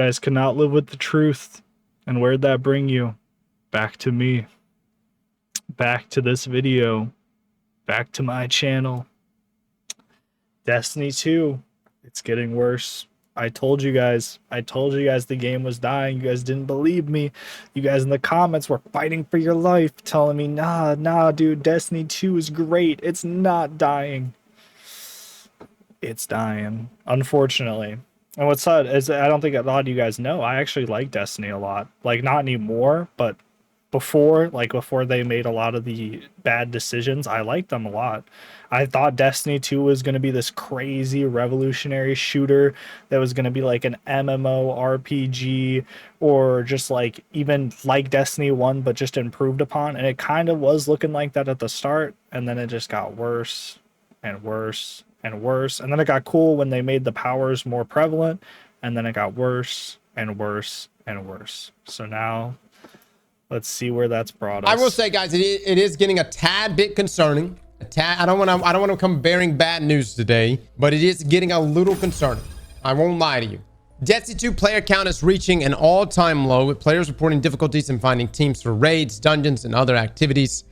You guys cannot live with the truth. And where'd that bring you? Back to me. Back to this video. Back to my channel. Destiny 2. It's getting worse. I told you guys the game was dying. You guys didn't believe me. You guys in the comments were fighting for your life, telling me, nah, dude, Destiny 2 is great. It's not dying. It's dying, unfortunately. And what's sad is I don't think a lot of you guys know, I actually like Destiny a lot. Like, not anymore, but before they made a lot of the bad decisions, I liked them a lot. I thought Destiny 2 was going to be this crazy revolutionary shooter that was going to be like an MMO RPG, or just like even like Destiny 1 but just improved upon, and it kind of was looking like that at the start, and then it just got worse and worse and worse, and then it got cool when they made the powers more prevalent, and then it got worse and worse and worse. So now let's see where that's brought us. I will say, guys, it is getting a tad bit concerning. I don't want to come bearing bad news today, but it is getting a little concerning. I won't lie to you. Destiny 2 player count is reaching an all-time low, with players reporting difficulties in finding teams for raids, dungeons, and other activities.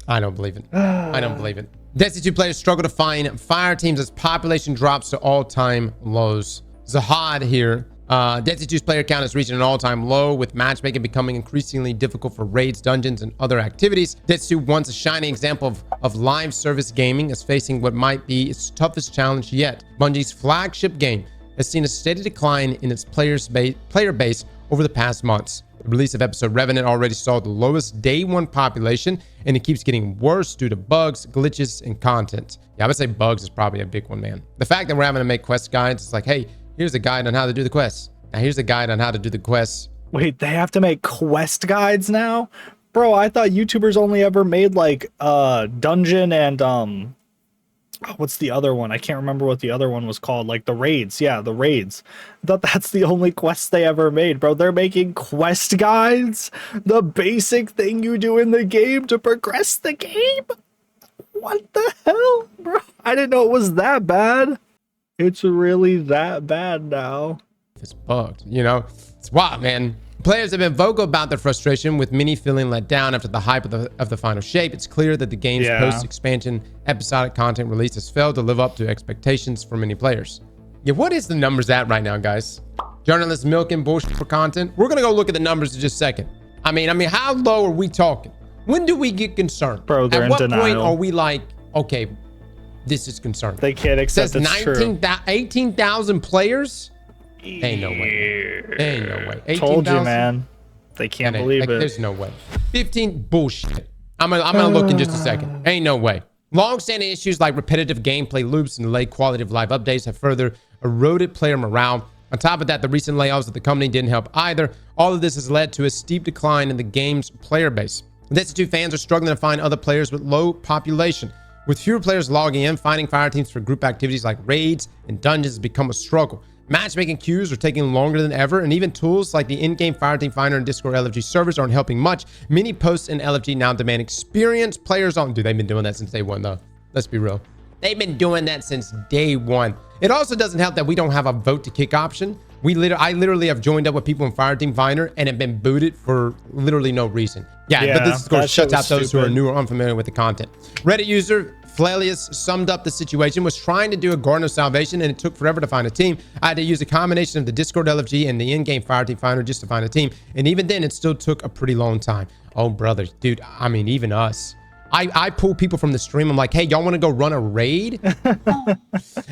I don't believe it. I don't believe it. Destiny 2 players struggle to find fire teams as population drops to all-time lows. Zahad here. Destiny 2's player count is reaching an all-time low, with matchmaking becoming increasingly difficult for raids, dungeons, and other activities. Destiny 2, once a shining example of live service gaming, is facing what might be its toughest challenge yet. Bungie's flagship game has seen a steady decline in its player base over the past months. The release of episode Revenant already saw the lowest day one population, and it keeps getting worse due to bugs, glitches, and content. Yeah, I would say bugs is probably a big one, man. The fact that we're having to make quest guides, it's like, hey, here's a guide on how to do the quests. Now here's a guide on how to do the quests. Wait, they have to make quest guides now? Bro, I thought YouTubers only ever made like dungeon and what's the other one? I can't remember what the other one was called. Like the raids. Yeah, the raids. I thought that's the only quests they ever made, bro. They're making quest guides? The basic thing you do in the game to progress the game? What the hell, bro? I didn't know it was that bad. It's really that bad now. It's bugged, you know? It's wild, man. Players have been vocal about their frustration, with many feeling let down after the hype of the final shape. It's clear that the game's post-expansion episodic content release has failed to live up to expectations for many players. Yeah, what is the numbers at right now, guys? Journalists milking bullshit for content? We're gonna go look at the numbers in just a second. I mean, how low are we talking? When do we get concerned? Bro, they're at in what denial. point are we like, okay, this is concerning? They can't accept it's true. 18,000 players? Ain't no way. Ain't no way. 18, Told you, 000? man. They can't believe it. There's no way. 15 bullshit. I'm gonna look in just a second. Ain't no way. Long-standing issues like repetitive gameplay loops and delayed quality of live updates have further eroded player morale. On top of that, the recent layoffs of the company didn't help either. All of this has led to a steep decline in the game's player base. Destiny 2 fans are struggling to find other players with low population. With fewer players logging in, finding fire teams for group activities like raids and dungeons has become a struggle. Matchmaking queues are taking longer than ever, and even tools like the in-game Fireteam Finder and Discord LFG servers aren't helping much. Many posts in LFG now demand experienced players on. Dude, they've been doing that since day one, though. Let's be real. They've been doing that since day one. It also doesn't help that we don't have a vote to kick option. I literally have joined up with people in Fireteam Finder and have been booted for literally no reason. Yeah, but this of course shuts out those who are new or unfamiliar with the content. Reddit user Flelius summed up the situation: was trying to do a Garden of Salvation and it took forever to find a team. I had to use a combination of the Discord LFG and the in-game Fireteam Finder just to find a team, and even then it still took a pretty long time. Oh brother, dude, I mean, even us. I pull people from the stream. I'm like, hey, y'all want to go run a raid?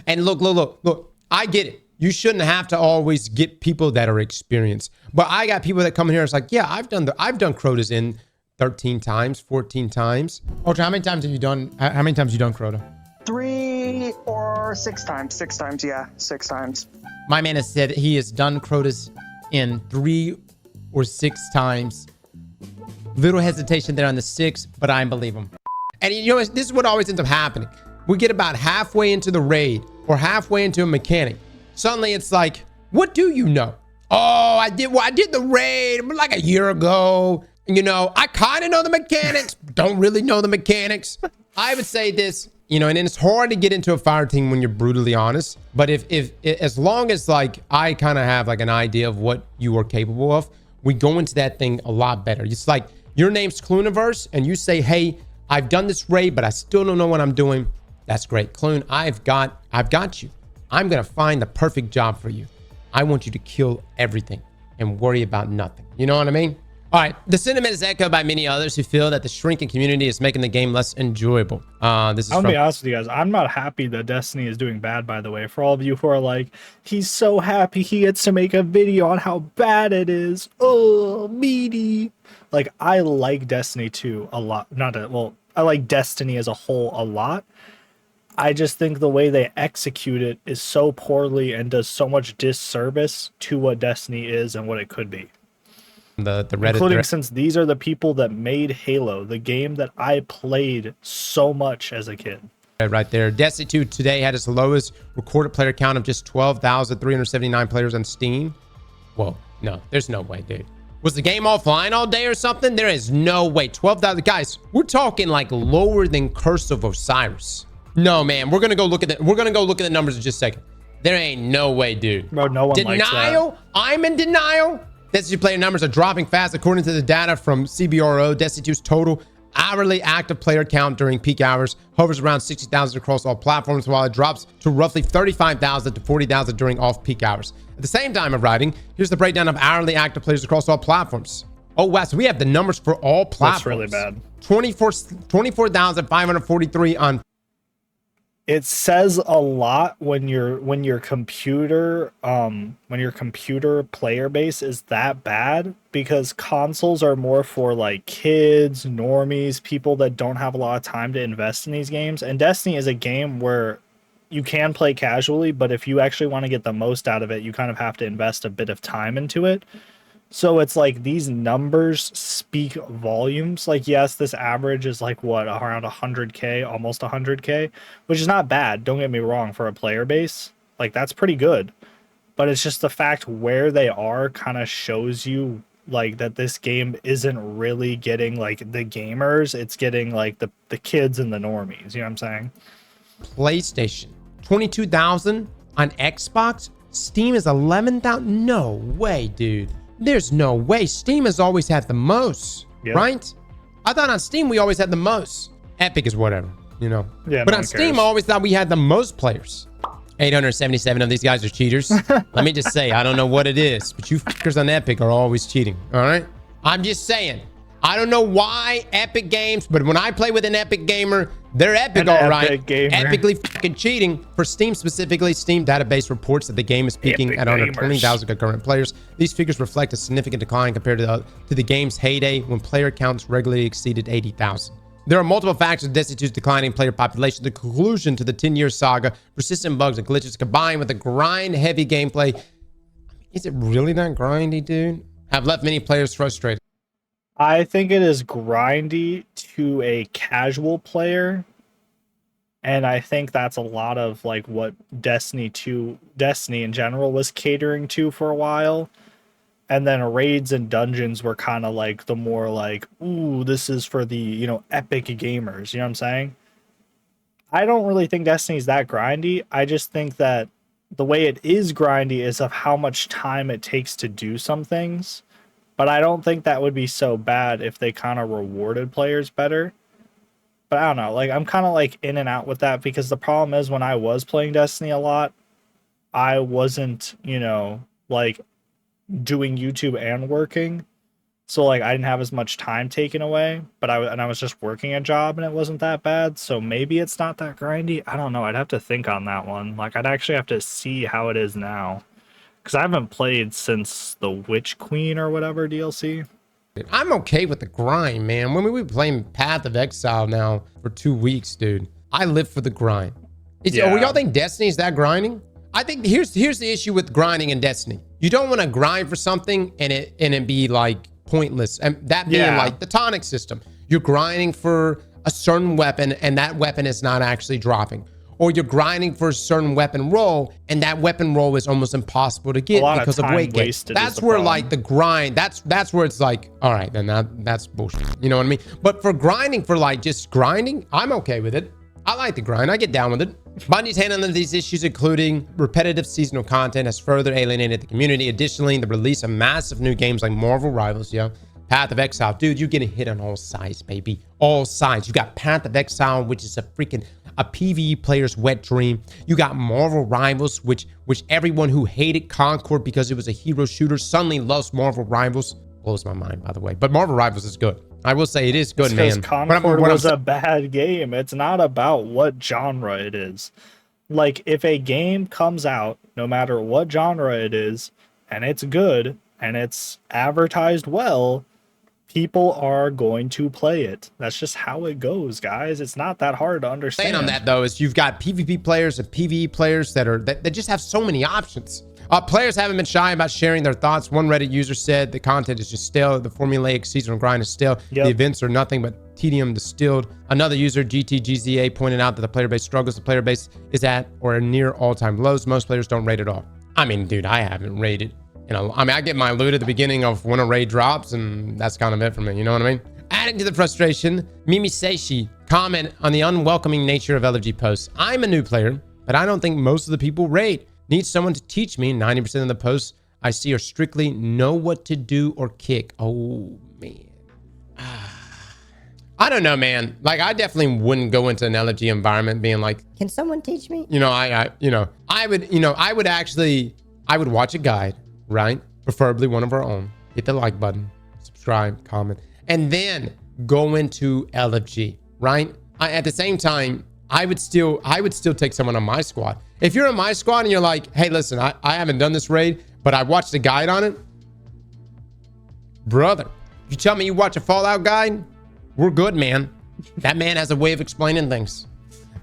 And look, I get it. You shouldn't have to always get people that are experienced, but I got people that come in here. It's like, yeah, I've done Crota's in 13 times, 14 times. Ultra, how many times have you done Crota? 3 or 6 times. 6 times, yeah. 6 times. My man has said he has done Crota's in 3 or 6 times. Little hesitation there on the 6, but I believe him. And you know, this is what always ends up happening. We get about halfway into the raid or halfway into a mechanic. Suddenly it's like, what do you know? Oh, I did the raid like a year ago. You know, I kind of know the mechanics, don't really know the mechanics. I would say this, You know, and it's hard to get into a fire team when you're brutally honest. But if as long as like I kind of have like an idea of what you are capable of, we go into that thing a lot better. It's like your name's Cluniverse and you say, hey, I've done this raid, but I still don't know what I'm doing. That's great. Clune, I've got you. I'm going to find the perfect job for you. I want you to kill everything and worry about nothing. You know what I mean? All right. The sentiment is echoed by many others who feel that the shrinking community is making the game less enjoyable. This is I'll be honest with you guys. I'm not happy that Destiny is doing bad, by the way. For all of you who are like, he's so happy he gets to make a video on how bad it is. Oh, meaty. Like, I like Destiny 2 a lot. I like Destiny as a whole a lot. I just think the way they execute it is so poorly and does so much disservice to what Destiny is and what it could be. The Reddit including since these are the people that made Halo, the game that I played so much as a kid. Right there. Destiny 2 today had its lowest recorded player count of just 12,379 players on Steam. Whoa, no, there's no way, dude. Was the game offline all day or something? There is no way. 12,000 guys. We're talking like lower than Curse of Osiris. No, man. We're gonna go look at the numbers in just a second. There ain't no way, dude. Bro, no one likes that. Denial. I'm in denial. Destiny player numbers are dropping fast according to the data from CBRO. Destiny 2's total hourly active player count during peak hours hovers around 60,000 across all platforms, while it drops to roughly 35,000 to 40,000 during off-peak hours. At the same time of writing, here's the breakdown of hourly active players across all platforms. Oh, wow. So we have the numbers for all platforms. That's really bad. 24,543 on. It says a lot when your computer player base is that bad, because consoles are more for like kids, normies, people that don't have a lot of time to invest in these games. And Destiny is a game where you can play casually, but if you actually want to get the most out of it, you kind of have to invest a bit of time into it. So it's like these numbers speak volumes. Like, yes, this average is like what, around 100K, almost 100K, which is not bad. Don't get me wrong, for a player base. Like, that's pretty good. But it's just the fact where they are kind of shows you like that this game isn't really getting like the gamers. It's getting like the kids and the normies. You know what I'm saying? PlayStation, 22,000 on Xbox. Steam is 11,000. No way, dude. There's no way. Steam has always had the most, right? I thought on Steam we always had the most. Epic is whatever, you know. Yeah, but on Steam I always thought we had the most players. 877 of these guys are cheaters. Let me just say, I don't know what it is, but you fuckers on Epic are always cheating, all right? I'm just saying. I don't know why Epic Games, but when I play with an Epic gamer, they're epic, all right. Epically fucking cheating. For Steam specifically, Steam database reports that the game is peaking at under 20,000 concurrent players. These figures reflect a significant decline compared to the game's heyday when player counts regularly exceeded 80,000. There are multiple factors of Destiny 2's declining player population. The conclusion to the 10-year saga, persistent bugs and glitches combined with the grind-heavy gameplay. Is it really that grindy, dude? Have left many players frustrated. I think it is grindy to a casual player, and I think that's a lot of like what Destiny in general was catering to for a while. And then raids and dungeons were kind of like the more like, ooh, this is for the, you know, epic gamers. You know what I'm saying? I don't really think Destiny's that grindy. I just think that the way it is grindy is of how much time it takes to do some things. But I don't think that would be so bad if they kind of rewarded players better. But I don't know. Like, I'm kind of like in and out with that, because the problem is when I was playing Destiny a lot, I wasn't, you know, like doing YouTube and working. So like I didn't have as much time taken away, but I was just working a job and it wasn't that bad. So maybe it's not that grindy. I don't know. I'd have to think on that one. Like, I'd actually have to see how it is now, because I haven't played since the Witch Queen or whatever DLC. I'm okay with the grind, man. When we were playing Path of Exile now for 2 weeks, dude, I live for the grind. Y'all think Destiny is that grinding? I think here's the issue with grinding in Destiny. You don't want to grind for something and it be like pointless. And that being like the tonic system. You're grinding for a certain weapon and that weapon is not actually dropping. Or you're grinding for a certain weapon roll, and that weapon roll is almost impossible to get because of weight gain. That's where like the grind, that's where it's like, all right, then that's bullshit. You know what I mean? But for grinding, for like just grinding, I'm okay with it. I like the grind. I get down with it. Bungie's handling these issues, including repetitive seasonal content, has further alienated the community. Additionally, the release of massive new games like Marvel Rivals, Path of Exile. Dude, you're getting hit on all sides, baby. All sides. You got Path of Exile, which is a PvE player's wet dream. You got Marvel Rivals, which everyone who hated Concord because it was a hero shooter suddenly loves Marvel Rivals. Blows my mind, by the way. But Marvel Rivals is good. I will say it is good, man. Concord was a bad game. It's not about what genre it is. Like, if a game comes out, no matter what genre it is, and it's good, and it's advertised well, people are going to play it. That's just how it goes, guys. It's not that hard to understand. Saying on that, though, is you've got PvP players and PvE players that just have so many options. Players haven't been shy about sharing their thoughts. One Reddit user said the content is just stale. The formulaic seasonal grind is stale. The events are nothing but tedium distilled. Another user, GTGZA, pointed out that the player base struggles. The player base is at or near all-time lows. Most players don't rate at all. I mean, dude, I haven't rated. I get my loot at the beginning of when a raid drops, and that's kind of it for me. You know what I mean? Adding to the frustration, Mimi Seishi comment on the unwelcoming nature of LFG posts. I'm a new player, but I don't think most of the people raid. Need someone to teach me. 90% of the posts I see are strictly know what to do or kick. Oh, man. I don't know, man. Like, I definitely wouldn't go into an LFG environment being like, can someone teach me? I would watch a guide, right? Preferably one of our own. Hit the like button, subscribe, comment, and then go into LFG, right? At the same time, I would still take someone on my squad. If you're in my squad and you're like, hey, listen, I haven't done this raid, but I watched a guide on it. Brother, if you tell me you watch a Fallout guide, we're good, man. That man has a way of explaining things.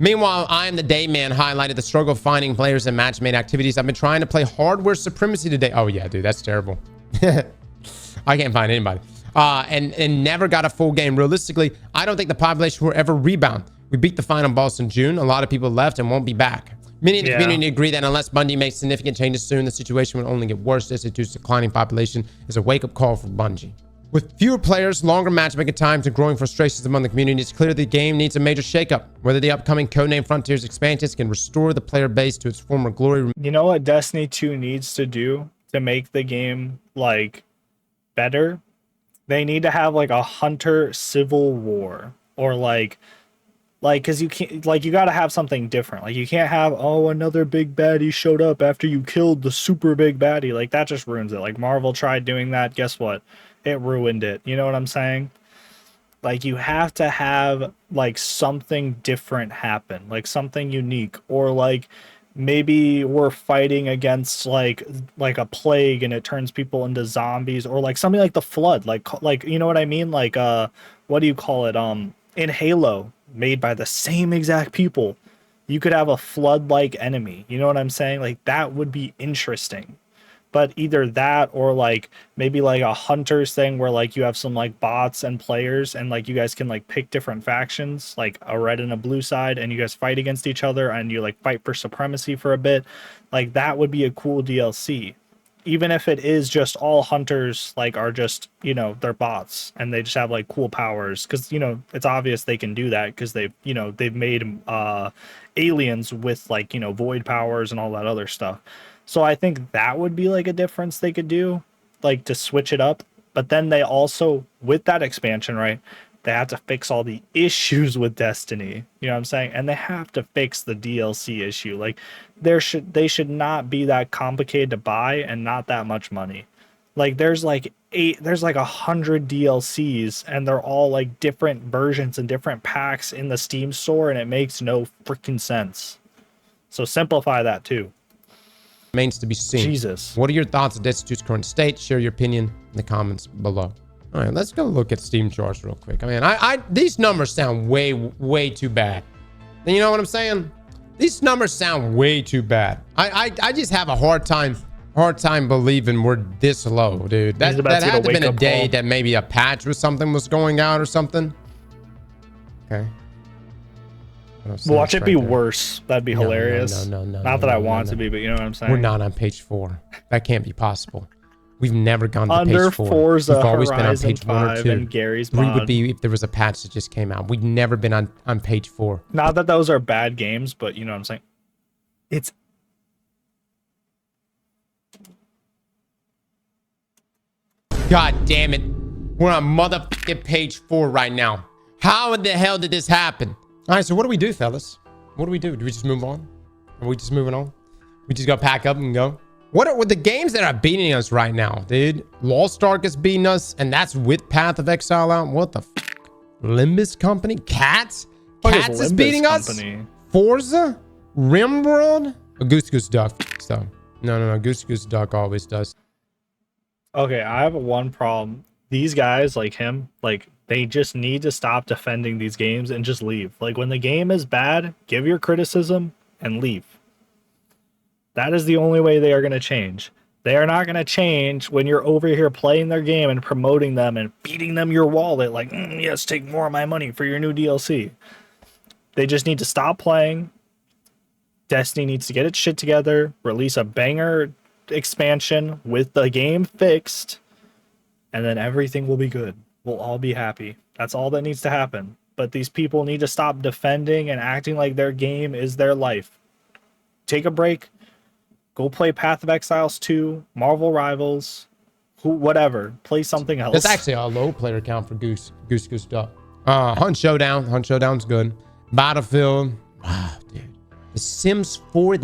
Meanwhile, I am the day man highlighted the struggle of finding players and matchmade activities. I've been trying to play hardware supremacy today. Oh yeah, dude, that's terrible. I can't find anybody. And never got a full game. Realistically, I don't think the population will ever rebound. We beat the final boss in June. A lot of people left and won't be back. Many in the community agree that unless Bungie makes significant changes soon, the situation will only get worse. Institute's declining population is a wake-up call for Bungie. With fewer players, longer matchmaking times, and growing frustrations among the community, it's clear the game needs a major shakeup. Whether the upcoming Codename Frontiers expansions can restore the player base to its former glory. You know what Destiny 2 needs to do to make the game, like, better? They need to have, like, a hunter civil war. Or, like, because you can't, like, you got to have something different. Like, you can't have, oh, another big baddie showed up after you killed the super big baddie. Like, that just ruins it. Like, Marvel tried doing that. Guess what? It ruined it. You know what I'm saying? Like, you have to have, like, something different happen. Like, something unique. Or, like, maybe we're fighting against, like a plague and it turns people into zombies. Or, like, something like the Flood. Like, you know what I mean? Like, what do you call it? In Halo, made by the same exact people, you could have a flood-like enemy. You know what I'm saying? Like, that would be interesting. But either that or, like, maybe like a hunters thing where, like, you have some, like, bots and players and, like, you guys can, like, pick different factions, like a red and a blue side, and you guys fight against each other and you, like, fight for supremacy for a bit. Like, that would be a cool DLC. Even if it is just all hunters, like, are just, you know, they're bots and they just have, like, cool powers, because, you know, it's obvious they can do that because they've made aliens with, like, you know, void powers and all that other stuff. So I think that would be, like, a difference they could do, like, to switch it up. But then they also, with that expansion, right, they have to fix all the issues with Destiny. You know what I'm saying? And they have to fix the DLC issue. Like, they should not be that complicated to buy and not that much money. Like, there's like 100 DLCs and they're all, like, different versions and different packs in the Steam store, and it makes no freaking sense. So simplify that too. Remains to be seen. Jesus. What are your thoughts on Destitute's current state? Share your opinion in the comments below. All right, let's go look at Steam charts real quick. I mean, these numbers sound way too bad. You know what I'm saying? These numbers sound way too bad. I just have a hard time believing we're this low, dude. That had to have been a day that maybe a patch or something was going out or something. Okay. Watch it be worse. That'd be hilarious. No. Not that I want to be, but you know what I'm saying? We're not on page 4. That can't be possible. We've never gone to Under page 4. Forza We've always been on Horizon page 1 or 5 2. and Gary's 3 would mod. be if there was a patch that just came out. We've never been on page 4. Not that those are bad games, but you know what I'm saying. It's God damn it. We're on motherfucking page 4 right now. How in the hell did this happen? All right, so what do we do, fellas? What do we do? Do we just move on? Are we just moving on? We just gotta pack up and go? What are the games that are beating us right now, dude? Lost Ark is beating us, and that's with Path of Exile out. What the f? Limbus Company? Cats? Cats is beating us? Forza? Rimworld? A Goose Goose Duck. So, no. Goose Goose Duck always does. okay. I have one problem. These guys like him, like they just need to stop defending these games and just leave. Like when the game is bad, give your criticism and leave. That is the only way they are going to change. They are not going to change when you're over here playing their game and promoting them and feeding them your wallet like, yes, take more of my money for your new DLC. They just need to stop playing. Destiny needs to get its shit together, release a banger expansion with the game fixed, and then everything will be good. We'll all be happy. That's all that needs to happen. But these people need to stop defending and acting like their game is their life. Take a break. Go play Path of Exiles 2, Marvel Rivals, whatever. Play something else. That's actually a low player count for Goose Duck. Hunt Showdown. Hunt Showdown's good. Battlefield. Wow, dude. The Sims 4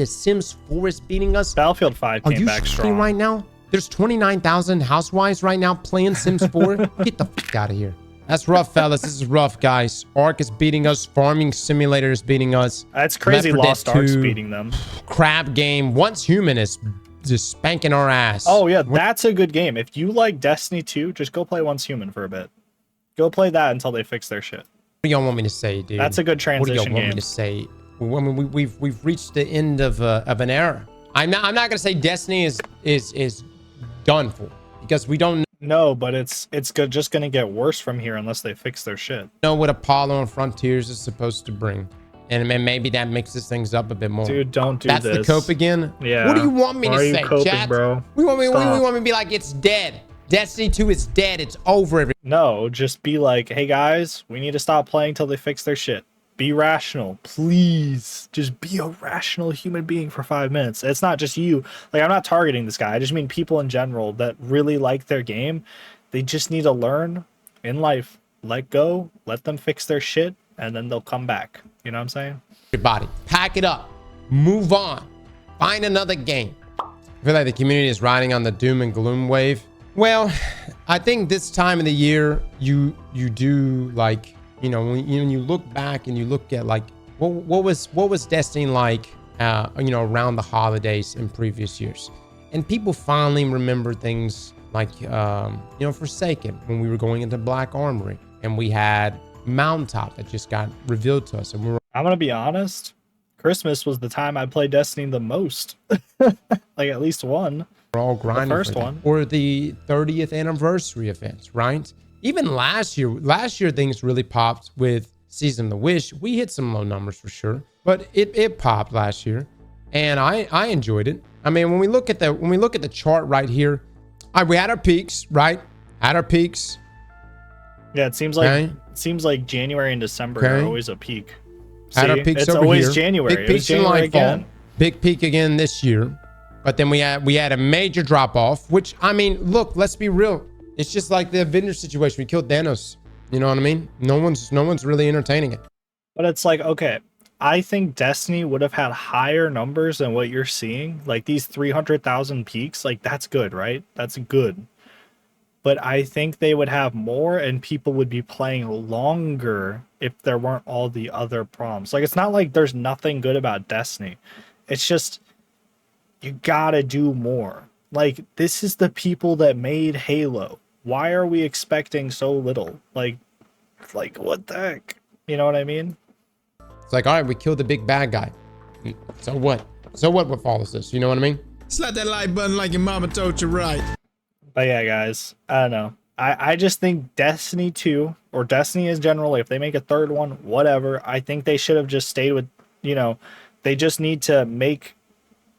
is beating us. Battlefield 5 came back strong. Right now? There's 29,000 housewives right now playing Sims 4. Get the fuck out of here. That's rough, fellas. This is rough, guys. Ark is beating us. Farming Simulator is beating us. That's crazy. Lost Ark's beating them. Crab Game. Once Human is just spanking our ass. Oh, yeah. That's a good game. If you like Destiny 2, just go play Once Human for a bit. Go play that until they fix their shit. What do y'all want me to say, dude? That's a good transition game. What do y'all want me to say? I mean, we've reached the end of an era. I'm not gonna say Destiny is done for because we don't No, but it's just gonna get worse from here unless they fix their shit. know what Apollo and Frontiers is supposed to bring, and maybe that mixes things up a bit more. Dude, don't do That's this. the cope again. Yeah. What do you want me to say, coping, chat? bro? We want me Stop. to be like it's dead. Destiny 2 is dead. It's over. No, just be like, hey guys, we need to stop playing till they fix their shit. Be rational, please. Just be a rational human being for 5 minutes. It's not just you. Like, I'm not targeting this guy. I just mean people in general that really like their game. They just need to learn in life. Let go, let them fix their shit, and then they'll come back. You know what I'm saying? Everybody, pack it up. Move on. Find another game. I feel like the community is riding on the doom and gloom wave. Well, I think this time of the year, you do like, you know, when you look back and you look at like what was Destiny like, you know, around the holidays in previous years, and people finally remember things like, you know, Forsaken when we were going into Black Armory and we had Mountaintop that just got revealed to us, and we were. I'm gonna be honest. Christmas was the time I played Destiny the most. Like at least one. We're all grinding The first for that. one. Or the 30th anniversary events, right? Even last year things really popped with Season of the Wish. We hit some low numbers for sure, but it popped last year, and I enjoyed it. I mean, when we look at the chart right here, we had our peaks, right? Had our peaks. Yeah, it seems like January and December are always a peak. Had our peaks it's over always here. January. Big It was peaks in January Lightfall. again. Big peak again this year. But then we had a major drop off, which, I mean, look, let's be real. It's just like the Avengers situation. We killed Thanos. You know what I mean? No one's really entertaining it. But it's like, okay, I think Destiny would have had higher numbers than what you're seeing. Like these 300,000 peaks, like that's good, right? That's good. But I think they would have more and people would be playing longer if there weren't all the other problems. Like it's not like there's nothing good about Destiny. It's just you gotta do more. Like this is the people that made Halo. Why are we expecting so little? Like what the heck? You know what I mean? It's like, all right, we killed the big bad guy. So what? So what follows this? You know what I mean? Slap that like button like your mama told you right. But yeah, guys, I don't know. I just think Destiny 2 or Destiny in general, if they make a third one, whatever, I think they should have just stayed with, you know, they just need to make,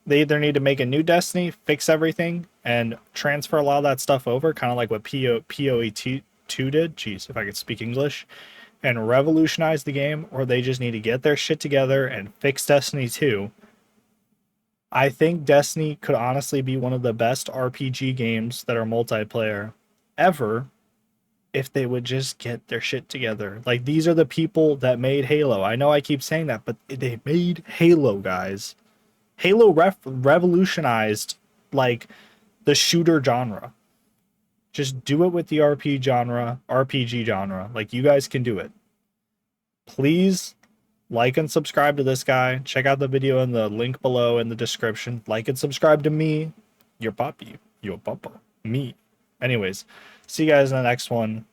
they either need to make a new Destiny, fix everything, and transfer a lot of that stuff over, kind of like what PoE2 did. Jeez, if I could speak English. And revolutionize the game, or they just need to get their shit together and fix Destiny 2. I think Destiny could honestly be one of the best RPG games that are multiplayer ever if they would just get their shit together. Like, these are the people that made Halo. I know I keep saying that, but they made Halo, guys. Halo revolutionized, like, the shooter genre. Just do it with the RPG genre. Like, you guys can do it. Please like and subscribe to this guy. Check out the video in the link below in the description. Like and subscribe to me. Your puppy. Your papa. Me. Anyways, see you guys in the next one.